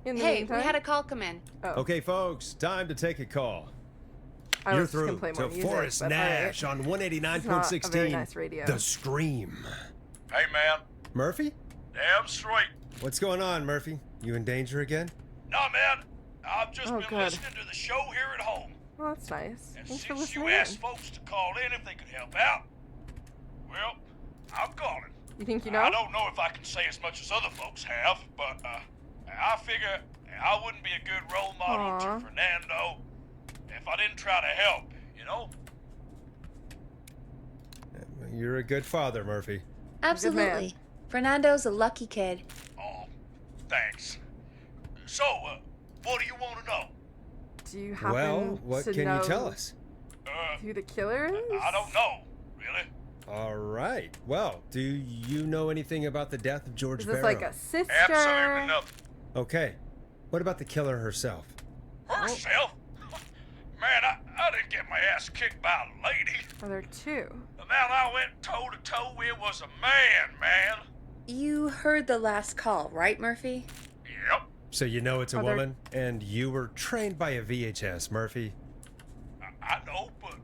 in the Hey, meantime? we had a call come in. Oh. Okay, folks, time to take a call. I You're was just gonna through play to more music, Forrest but Nash alright. on It's not a very 189.16. nice radio. The Scream. Hey, man. Murphy? Damn straight. What's going on, Murphy? You in danger again? Nah, man. I've just Oh, been good. listening to the show here at home. Well, that's nice. And Thanks for since you listening asked in. folks to call in if they could help out, well, I'm calling. You think you know? I don't know if I can say as much as other folks have, but I figure I wouldn't be a good role model Aw. to Fernando if I didn't try to help, you know? You're a good father, Murphy. Absolutely. Fernando's a lucky kid. Oh, thanks. So, what do you want to know? Do you happen Well, what to can know you tell us? who the killer is? I don't know, really. All right. Well, do you know anything about the death of George Is this Barrow? like a sister? Absolutely nothing. Okay. What about the killer herself? Herself? Man, I didn't get my ass kicked by a lady. Are there two? The man I went toe-to-toe with was a man. You heard the last call, right, Murphy? Yep. So you know it's a Are there- woman, and you were trained by a VHS, Murphy. I know, but...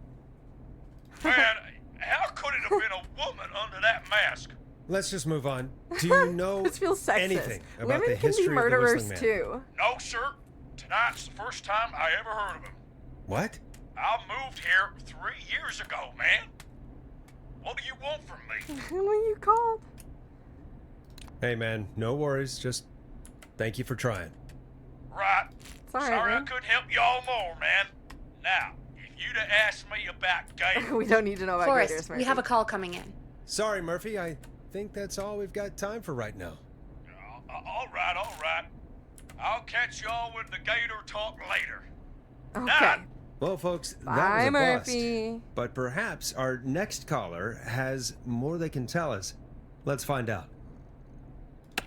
Man, how could it have been a woman under that mask? Let's just move on. Do you know This feels sexist. anything about Women the can history be of the murderers Whistling Man? too. No, sir. Tonight's the first time I ever heard of him. What? I moved here 3 years ago, man. What do you want from me? Who are you called? Hey, man, no worries. Just thank you for trying. Right. It's alright, Sorry I man. couldn't help y'all more, man. Now, if you'd have asked me about Gator, We don't need to know about Forrest, gators, we have a call coming in. Sorry, Murphy. I think that's all we've got time for right now. all right. I'll catch y'all with the Gator talk later. Okay. Well, folks, that Bye, was a Murphy. bust. But perhaps our next caller has more they can tell us. Let's find out.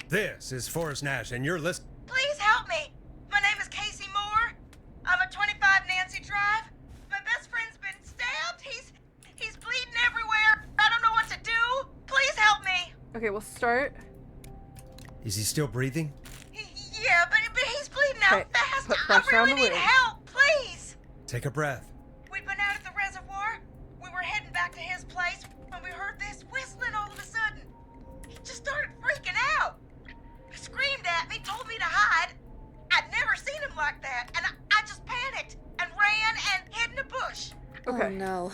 This is Forrest Nash, and you're listening. Please help me. My name is Casey Moore. I'm at 25 Nancy Drive. My best friend's been stabbed. He's bleeding everywhere. I don't know what to do. Please help me. Okay, we'll start. Is he still breathing? Yeah, but he's bleeding out Okay, fast. put I pressure on really the need wound. help. Please. Take a breath. We'd been out at the reservoir. We were heading back to his place when we heard this whistling all of a sudden. He just started freaking out. He screamed at me, told me to hide. I'd never seen him like that, and I just panicked and ran and hid in a bush. Okay. Oh no.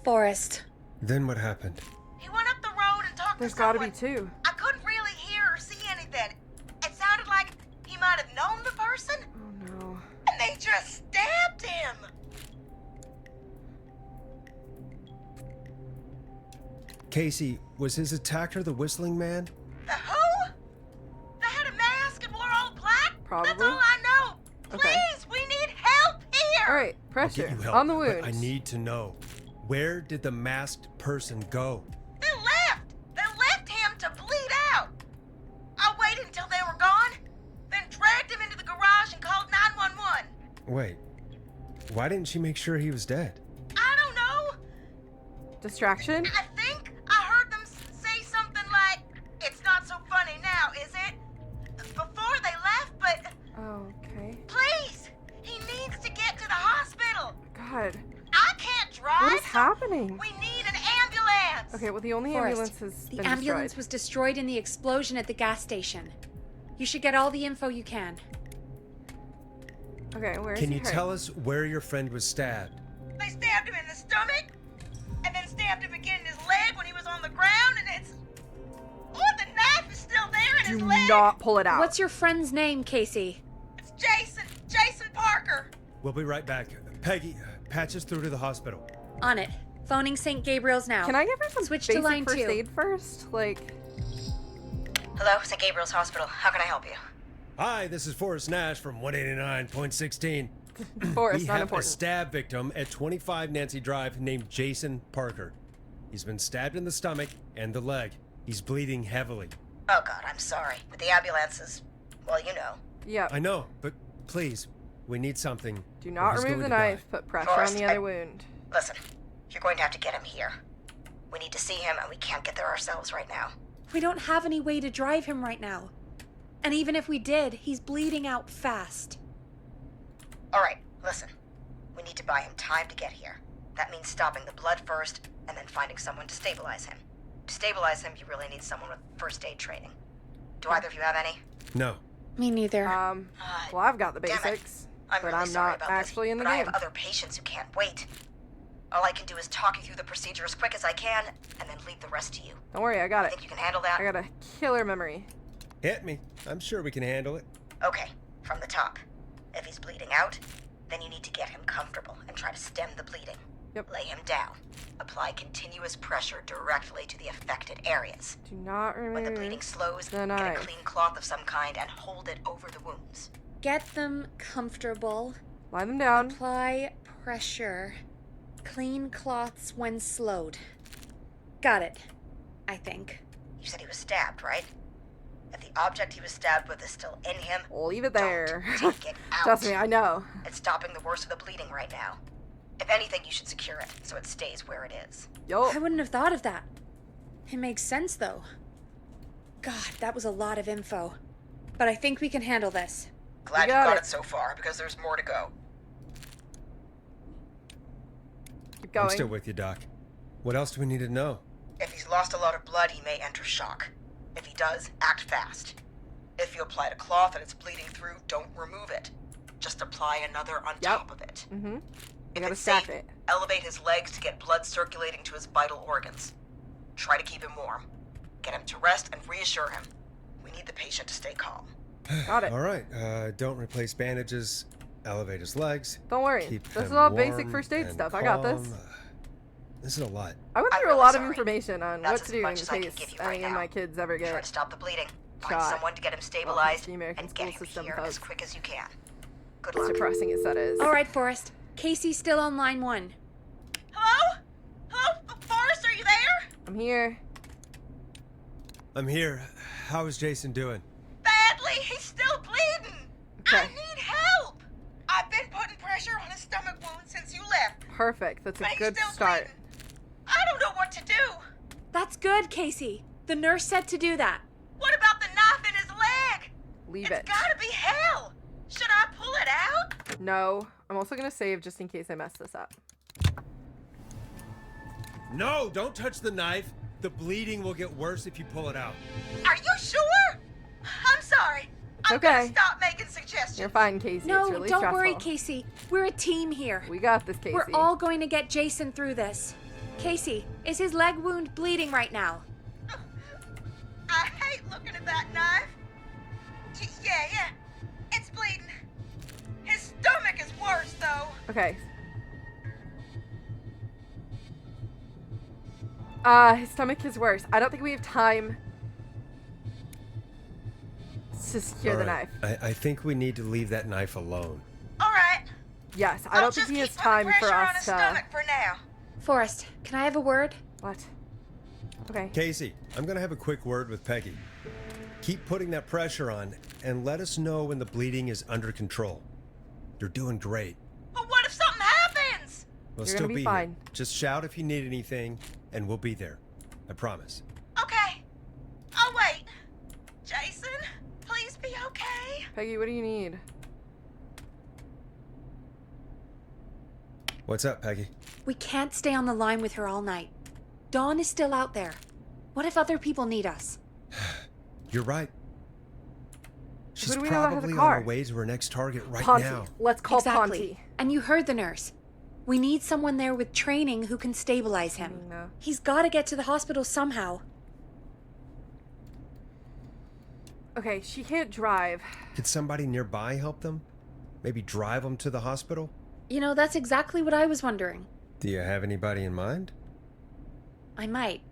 Forrest. Then what happened? He went up the road and talked There's to gotta someone. be two. I couldn't really hear or see anything. It sounded like he might have known the person, Oh no. and they just stabbed him. Casey, was his attacker the Whistling Man? The who? They had a mask and wore all black? Probably. That's all I know. Okay. Please, we need help here. All right, I'll pressure get you help, on the but wound. I need to know. Where did the masked person go? They left. They left him to bleed out. I waited until they were gone, then dragged him into the garage and called 911. Wait, why didn't she make sure he was dead? I don't know. Distraction. I think I heard them say something like, "It's not so funny now, is it?" Before they left, but Okay. please, he needs to get to the hospital. God. I can't drive. What is so happening? We need an ambulance. Okay, well the only Forrest, ambulance has the been ambulance destroyed. was destroyed in the explosion at the gas station. You should get all the info you can. Okay, where is Can he you hurt? tell us where your friend was stabbed? They stabbed him in the stomach, and then stabbed him again in his leg when he was on the ground, and it's... Oh, the knife is still there in his Do leg. not pull it out. What's your friend's name, Casey? It's Jason Parker. We'll be right back. Peggy, patch us through to the hospital. On it. Phoning St. Gabriel's now. Can I give her some Switch to basic line first 2. aid first? Like, Hello, St. Gabriel's Hospital. How can I help you? Hi, this is Forrest Nash from 189.16. Forrest, We not have a important. stab victim at 25 Nancy Drive named Jason Parker. He's been stabbed in the stomach and the leg. He's bleeding heavily. Oh, God, I'm sorry. With the ambulances, well, you know. Yep. I know, but please, we need something. Do or not he's remove going the to knife. die. Put pressure Forrest, on the other wound. Listen, you're going to have to get him here. We need to see him, and we can't get there ourselves right now. We don't have any way to drive him right now. And even if we did, he's bleeding out fast. All right, listen. We need to buy him time to get here. That means stopping the blood first, and then finding someone to stabilize him. To stabilize him, you really need someone with first aid training. Do either of you have any? No. Me neither. Well, I've got the Damn it. basics, I'm but really I'm sorry not about actually this, in the but I game. have other patients who can't wait. All I can do is talk you through the procedure as quick as I can, and then leave the rest to you. Don't worry, I got it. Think you can handle that? I got a killer memory. Hit me. I'm sure we can handle it. Okay, from the top. If he's bleeding out, then you need to get him comfortable and try to stem the bleeding. Yep. Lay him down. Apply continuous pressure directly to the affected areas. Do not When the remove bleeding slows, the get a knife. clean cloth of some kind and hold it over the wounds. Get them comfortable. Lie them down. Apply pressure. Clean cloths when slowed. Got it. I think. You said he was stabbed, right? If the object he was stabbed with is still in him, Leave it there. don't take it out. Trust me, I know. It's stopping the worst of the bleeding right now. If anything, you should secure it so it stays where it is. Yo. I wouldn't have thought of that. It makes sense, though. God, that was a lot of info. But I think we can handle this. Glad You you got got it. it so far, because there's more to go. Keep going. I'm still with you, Doc. What else do we need to know? If he's lost a lot of blood, he may enter shock. If he does, act fast. If you applied a cloth and it's bleeding through, don't remove it. Just apply another on top of it. Mm-hmm. You If gotta it's stack safe, it. elevate his legs to get blood circulating to his vital organs. Try to keep him warm. Get him to rest and reassure him. We need the patient to stay calm. Got it. All right. Don't replace bandages. Elevate his legs. Don't worry. Keep This is him all basic warm first aid and stuff. I got this. calm. This is a lot. I went I'm through a really lot of sorry. information on That's what as to do in much as I can case give you any right of now. my kids ever Try to get stop the bleeding. Find shot. someone to get him Well, stabilized the American and get school him system here does. as quick as you can. Good as luck. depressing as that is. All right, Forrest. Casey's still on line 1. Hello? Hello? Forrest, are you there? I'm here. I'm here. How is Jason doing? Badly. He's still bleeding. I Okay. need help. I've been putting pressure on his stomach wound since you left. Perfect. That's a But he's good still start. bleeding. I don't know what to do. That's good, Casey. The nurse said to do that. What about the knife in his leg? Leave It's it. gotta be hell. Should I pull it out? No. I'm also gonna save just in case I mess this up. No, don't touch the knife. The bleeding will get worse if you pull it out. Are you sure? I'm sorry. I'm Okay. gonna stop making suggestions. You're fine, Casey. No, it's really don't stressful. worry, Casey. We're a team here. We got this, Casey. We're all going to get Jason through this. Casey, is his leg wound bleeding right now? I hate looking at that knife. Yeah. It's bleeding. His stomach is worse, though. Okay. His stomach is worse. I don't think we have time to secure the All right. knife. I think we need to leave that knife alone. All right. Yes, I I'll don't think just he has keep putting time for pressure on us his to. stomach for now. Forrest, can I have a word? What? Okay. Casey, I'm gonna have a quick word with Peggy. Keep putting that pressure on and let us know when the bleeding is under control. You're doing great. But what if something happens? We'll You're still gonna be be fine. here. Just shout if you need anything, and we'll be there. I promise. Okay. I'll wait. Jason, please be okay. Peggy, what do you need? What's up, Peggy? We can't stay on the line with her all night. Dawn is still out there. What if other people need us? You're right. She's do we know that has a probably on car? her way to her next target right Ponty. now. Let's call Exactly. Ponty. And you heard the nurse. We need someone there with training who can stabilize him. No. He's got to get to the hospital somehow. Okay, she can't drive. Could somebody nearby help them? Maybe drive them to the hospital? You know, that's exactly what I was wondering. Do you have anybody in mind? I might.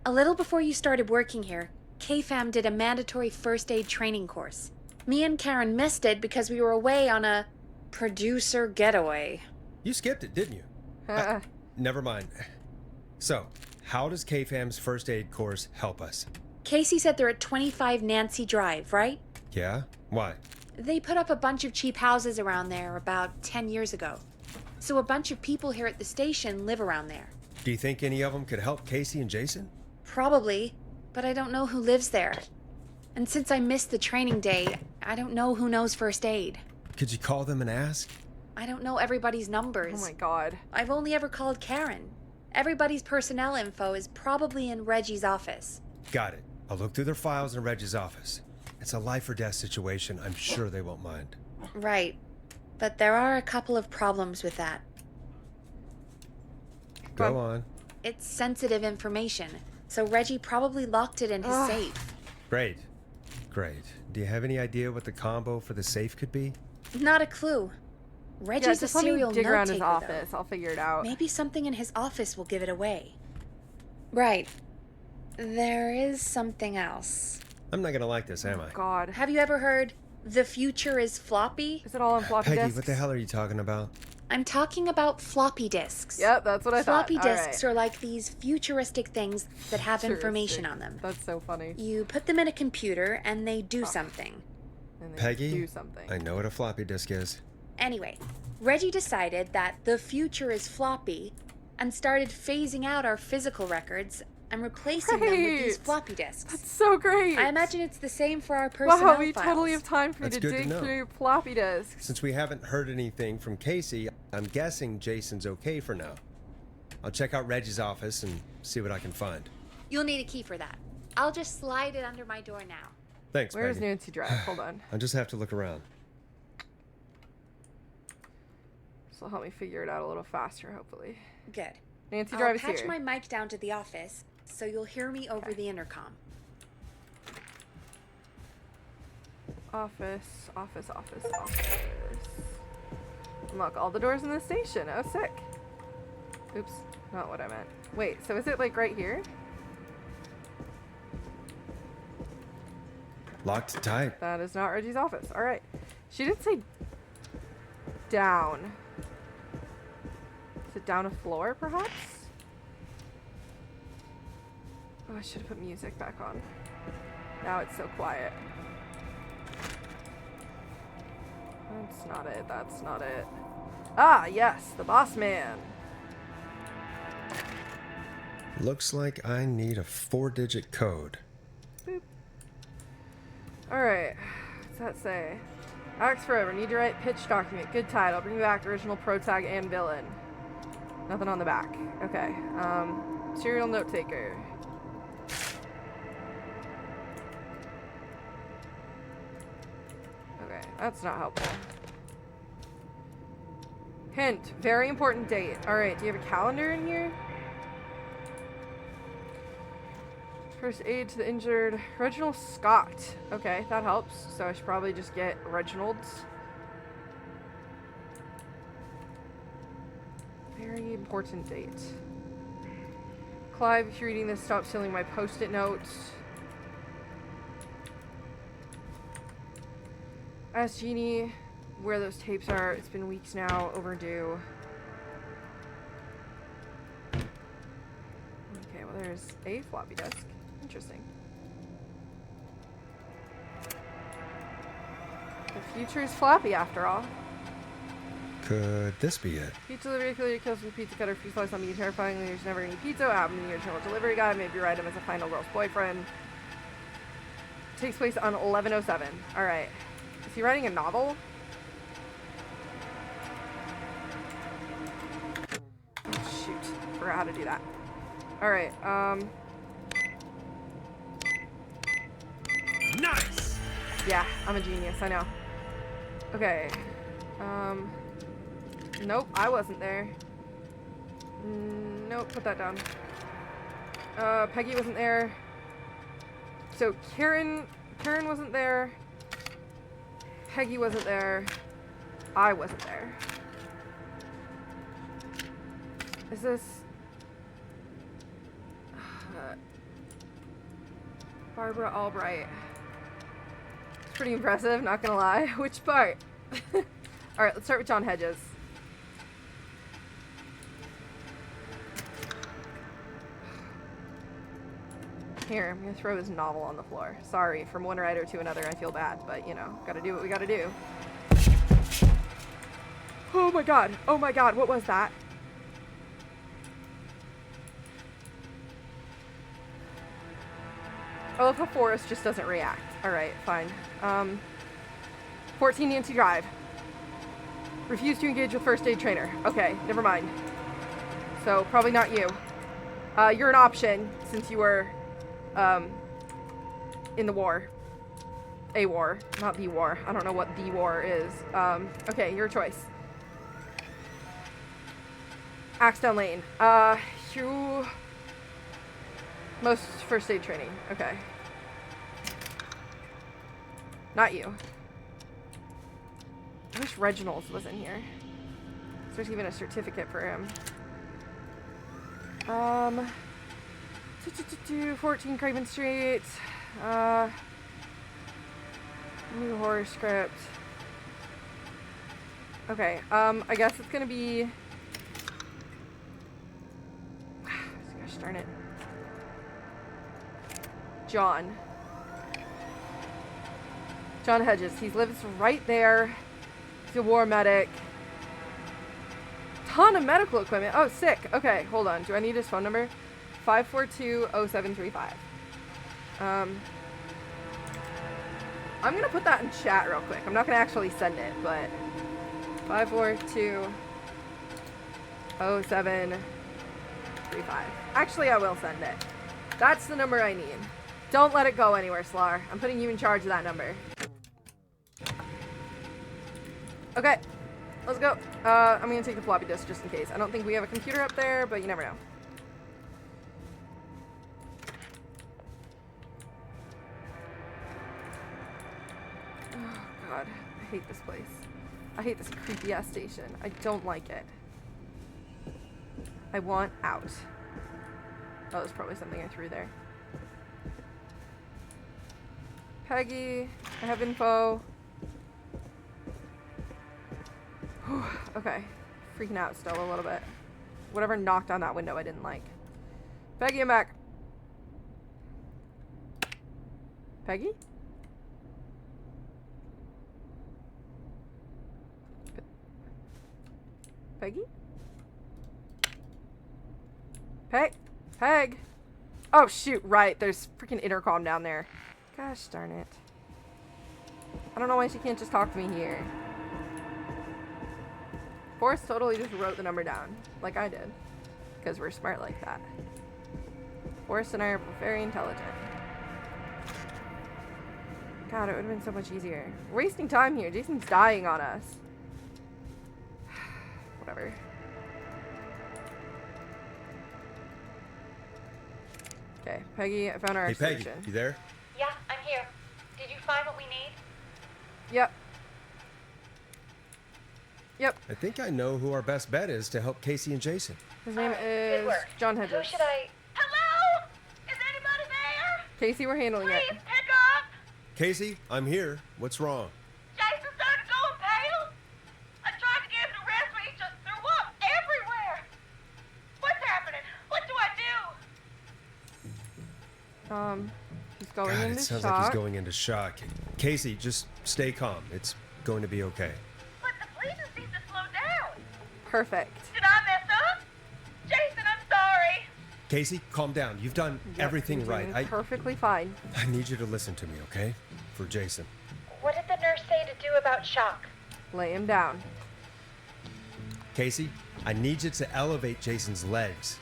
A little before you started working here, KFAM did a mandatory first aid training course. Me and Karen missed it because we were away on a producer getaway. You skipped it, didn't you? Never mind. So, how does KFAM's first aid course help us? Casey said they're at 25 Nancy Drive, right? Yeah? Why? They put up a bunch of cheap houses around there about 10 years ago. So a bunch of people here at the station live around there. Do you think any of them could help Casey and Jason? Probably, but I don't know who lives there. And since I missed the training day, I don't know who knows first aid. Could you call them and ask? I don't know everybody's numbers. Oh my god. I've only ever called Karen. Everybody's personnel info is probably in Reggie's office. Got it. I'll look through their files in Reggie's office. It's a life or death situation. I'm sure they won't mind. Right. But there are a couple of problems with that. Go on. It's sensitive information, so Reggie probably locked it in his safe. Great. Great. Do you have any idea what the combo for the safe could be? Not a clue. Yeah, Reggie's just a let me serial dig around his note-taker, office. I'll figure it out. Maybe something in his office will give it away. Right. There is something else. I'm not gonna like this, am I? God. Have you ever heard, "The future is floppy"? Is it all on floppy Peggy, disks? what the hell are you talking about? I'm talking about floppy disks. Yep, that's what I thought. Floppy All disks right. are like these futuristic things that have information on them. That's so funny. You put them in a computer and they do something. And they Peggy, do something. I know what a floppy disk is. Anyway, Reggie decided that the future is floppy and started phasing out our physical records and replacing them with these Great. floppy disks. That's so great. I imagine it's the same for our personnel Wow, we files. totally have time for you That's to good to dig know. through floppy disks. Since we haven't heard anything from Casey, I'm guessing Jason's okay for now. I'll check out Reggie's office and see what I can find. You'll need a key for that. I'll just slide it under my door now. Thanks, Where's Peggy. Nancy Drive? Hold on. I'll just have to look around. This will help me figure it out a little faster, hopefully. Good. Nancy I'll Drive is patch here. my mic down to the office so you'll hear me over the intercom. Office. Unlock all the doors in the station. Oh, sick. Oops, not what I meant. Wait, so is it like right here? Locked tight. That is not Reggie's office. All right. She did say down. Is it down a floor, perhaps? Oh, I should have put music back on. Now it's so quiet. That's not it. That's not it. Ah, yes, the boss man. Looks like I need a 4-digit code. Boop. Alright. What's that say? Axe forever. Need to write pitch document. Good title. Bring back original pro tag and villain. Nothing on the back. Okay. Serial note taker. Okay, that's not helpful. Hint. Very important date. Alright, do you have a calendar in here? First aid to the injured. Reginald Scott. Okay, that helps. So I should probably just get Reginald's. Very important date. Clive, if you're reading this, stop stealing my post-it notes. Ask Jeannie where those tapes are. It's been weeks now. Overdue. Okay, well there's a floppy disk. Interesting. The future is floppy after all. Could this be it? Pizza delivery failure kills with pizza cutter. Free slice on me. Terrifyingly, there's never any pizza. I'm the original delivery guy. Maybe write him as a final girl's boyfriend. Takes place on 11/07. All right. Is he writing a novel? Oh, shoot. Forgot how to do that. All right. Nice! Yeah, I'm a genius. I know. Okay. Nope, I wasn't there. Nope, put that down. Peggy wasn't there. So Karen wasn't there. Peggy wasn't there. I wasn't there. Is this... Barbara Albright. It's pretty impressive, not gonna lie. Which part? Alright, let's start with John Hedges. Here, I'm gonna throw this novel on the floor. Sorry, from one writer to another, I feel bad, but you know, gotta do what we gotta do. Oh my god, what was that? I love how Forrest just doesn't react. Alright, fine. 14 Nancy Drive. Refuse to engage with first aid trainer. Okay, never mind. So, probably not you. You're an option, since you were, in the war. A war, not the war. I don't know what the war is. Okay, your choice. Axdown Lane. You... Most first aid training. Okay. Not you. I wish Reginald's was in here. There's even a certificate for him. 14 Craven Street. New horror script. Okay, I guess it's gonna be... Gosh darn it. John Hedges. He lives right there. He's a war medic. Ton of medical equipment. Oh, sick. Okay, hold on. Do I need his phone number? 542-0735. I'm gonna put that in chat real quick. I'm not gonna actually send it, but 542-0735. Actually, I will send it. That's the number I need. Don't let it go anywhere, Slar. I'm putting you in charge of that number. Okay, let's go. I'm gonna take the floppy disk just in case. I don't think we have a computer up there, but you never know. Oh god, I hate this place. I hate this creepy ass station. I don't like it. I want out. Oh, there's probably something I threw there. Peggy, I have info. Whew, okay. Freaking out still a little bit. Whatever knocked on that window I didn't like. Peggy, I'm back. Peggy? Peggy? Peg! Oh shoot, right. There's freaking intercom down there. Gosh darn it. I don't know why she can't just talk to me here. Forrest totally just wrote the number down, like I did. Because we're smart like that. Forrest and I are very intelligent. God, it would have been so much easier. We're wasting time here. Jason's dying on us. Whatever. Okay, Peggy, I found our Peggy, station. you there? Yeah, I'm here. Did you find what we need? Yep. Yep. I think I know who our best bet is to help Casey and Jason. His name Good is work. John Hedges. Who should I... Hello? Is anybody there? Casey, we're handling Please it. pick up. Casey, I'm here. What's wrong? Jason started going pale. I tried to give him a rest, but he just threw up everywhere. What's happening? What do I do? He's going God, into it sounds shock. like he's going into shock. Casey, just stay calm. It's going to be okay. But the bleeding seems to slow down. Perfect. Did I mess up? Jason, I'm sorry. Casey, calm down. You've done Yep, everything you're right. doing perfectly fine. I need you to listen to me, okay? For Jason. What did the nurse say to do about shock? Lay him down. Casey, I need you to elevate Jason's legs.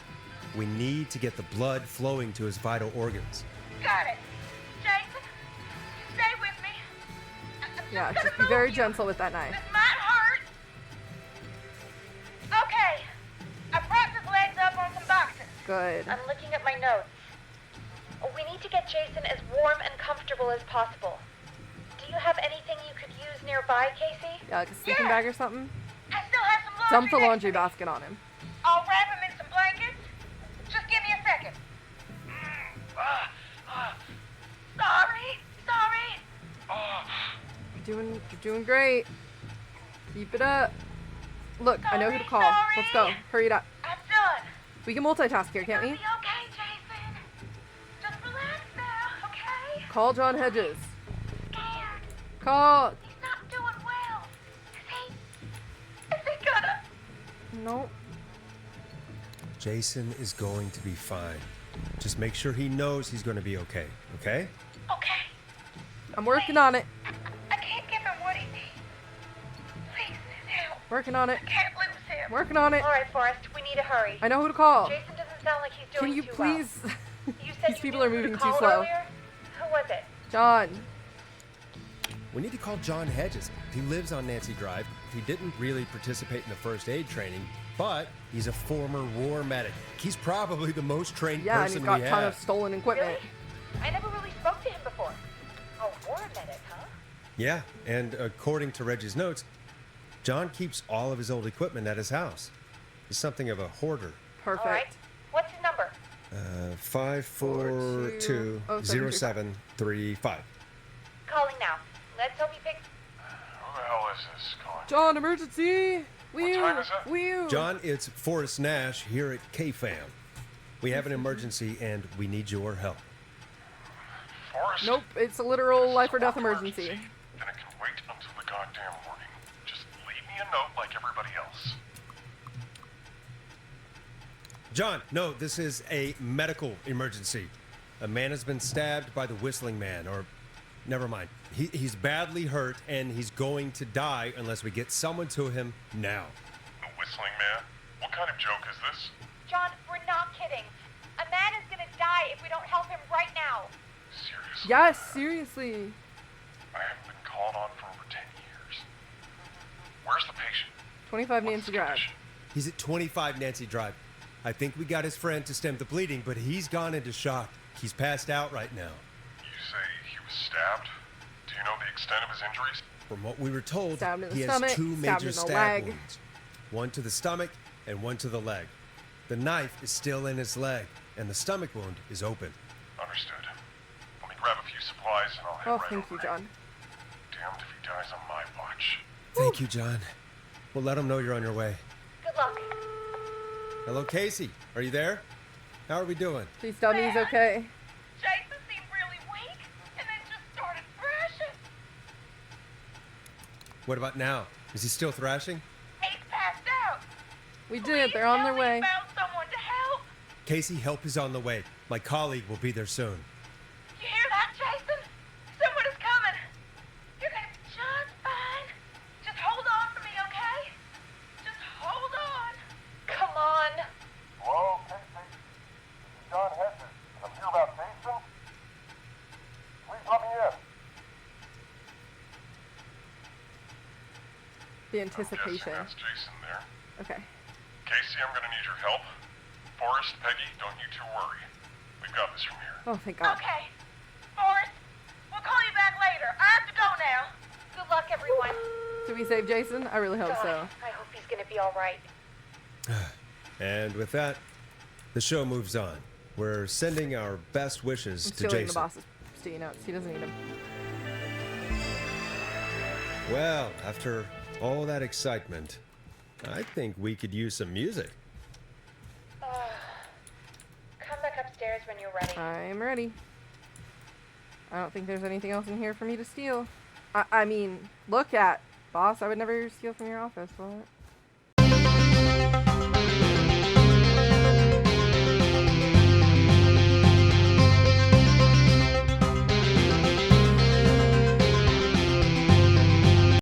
We need to get the blood flowing to his vital organs. Got it. Jason, stay with me. Yeah, gonna just be move very you. gentle with that knife. This might hurt. Okay. I propped his legs up on some boxes. Good. I'm looking at my notes. We need to get Jason as warm and comfortable as possible. Do you have anything you could use nearby, Casey? Yeah, like a sleeping Yeah. bag or something. I still have some laundry. Dump the next laundry to me. basket on him. I'll wrap him in some blankets. Just give me a second. Sorry. You're doing great. Keep it up. Look, I know who to call. Sorry. Let's go. Hurry it up. I'm done. We can multitask here, can't It'll we? be okay, Jason. Just relax now, okay? Call John Hedges. Scared. Call. He's not doing well. Is he gonna? No. Jason is going to be fine. Just make sure he knows he's going to be okay, okay? Okay. I'm working on it. I can't give him what he needs. Please, help. Working on it. I can't lose him. Working on it. All right, Forrest, we need to hurry. I know who to call. Jason doesn't sound like he's doing Can you too please? well. You said These you people knew are who to moving too call slow. earlier? Who was it? John. We need to call John Hedges. He lives on Nancy Drive. He didn't really participate in the first aid training, but he's a former war medic. He's probably the most trained Yeah, and person he's got we a ton have. of stolen equipment. Really? I never really spoke to him before. A war medic, huh? Yeah, and according to Reggie's notes, John keeps all of his old equipment at his house. He's something of a hoarder. Perfect. All right. What's his number? 5420735. Calling now. Let's hope he picks. Who the hell is this calling? John, emergency! What time is it? Wheel! John, it's Forrest Nash here at KFAM. We have an emergency and we need your help. Forrest? Nope, it's a literal life or death Work emergency. Then it can wait until the goddamn morning. Just leave me a note like everybody else. John, no, this is a medical emergency. A man has been stabbed by the Whistling Man, or never mind. He's badly hurt and he's going to die unless we get someone to him now. The Whistling Man? What kind of joke is this? John, we're not kidding. A man is gonna die if we don't help him right now. Seriously? Yes, seriously. I haven't been called on for over 10 years. Where's the patient? 25 What's Nancy his Drive. condition? He's at 25 Nancy Drive. I think we got his friend to stem the bleeding, but he's gone into shock. He's passed out right now. You say he was stabbed? Do you know the extent of his injuries? From what we were told, Stabbed in the he stomach, has two stabbed major in the stab leg. wounds. One to the stomach and one to the leg. The knife is still in his leg, and the stomach wound is open. Understood. Let me grab a few supplies and I'll head Oh, right thank over you, there. John. Damned if he dies on my watch. Thank you, John. We'll let him know you're on your way. Good luck. Hello, Casey. Are you there? How are we doing? Please tell me he's okay. Jason seemed really weak and then just started thrashing. What about now? Is he still thrashing? He's passed out. We did it. They're on their way. We found someone to help. Casey, help is on the way. My colleague will be there soon. You hear that, Jason? Someone is coming. You're gonna be just fine. Just hold on for me, okay? Just hold on. Come on. Hello, Casey. This is John Hedges. I'm here about Jason. Please let me in. The I'm guessing anticipation. that's Jason there. Okay. Casey, I'm gonna need your help. Forrest, Peggy, don't you two worry. We've got this from here. Oh, thank God. Okay. Forrest, we'll call you back later. I have to go now. Good luck, everyone. Did we save Jason? I really hope God, so. I hope he's gonna be all right. And with that, the show moves on. We're sending our best wishes I'm to stealing the Jason. boss's sticky notes. He doesn't need them. Well, after all that excitement, I think we could use some music. Come back upstairs when you're ready. I'm ready. I don't think there's anything else in here for me to steal. I mean, look at. Boss, I would never steal from your office. What?